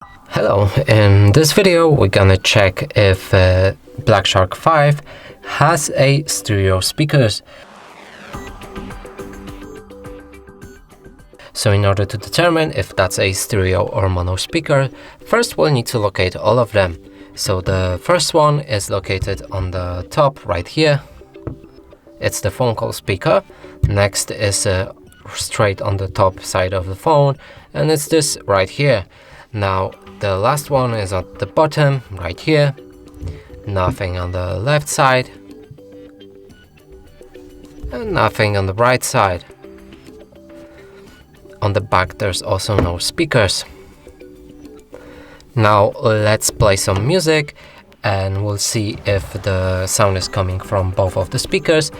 Hello, in this video we're gonna check if Black Shart 5 has a stereo speakers. So in order to determine if that's a stereo or mono speaker, first we'll need to locate all of them. So the first one is located on the top right here. It's the phone call speaker. Next is straight on the top side of the phone, and it's this right here. Now the last one is at the bottom right here. Nothing on the left side and nothing on the right side. On the back there's also no speakers. Now let's play some music and we'll see if the sound is coming from both of the speakers.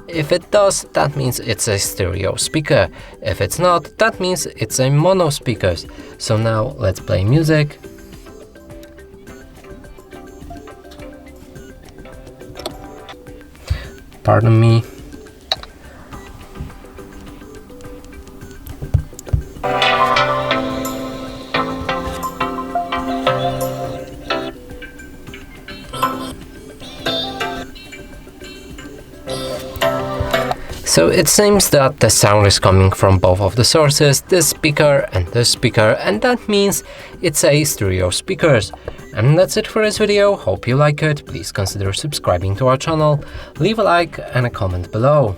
If it does, that means it's a stereo speaker. If it's not, that means it's a mono speakers. So now let's play music. Pardon me. So it seems that the sound is coming from both of the sources, this speaker, and that means it's a stereo speakers. And that's it for this video. Hope you like it. Please consider subscribing to our channel, leave a like and a comment below.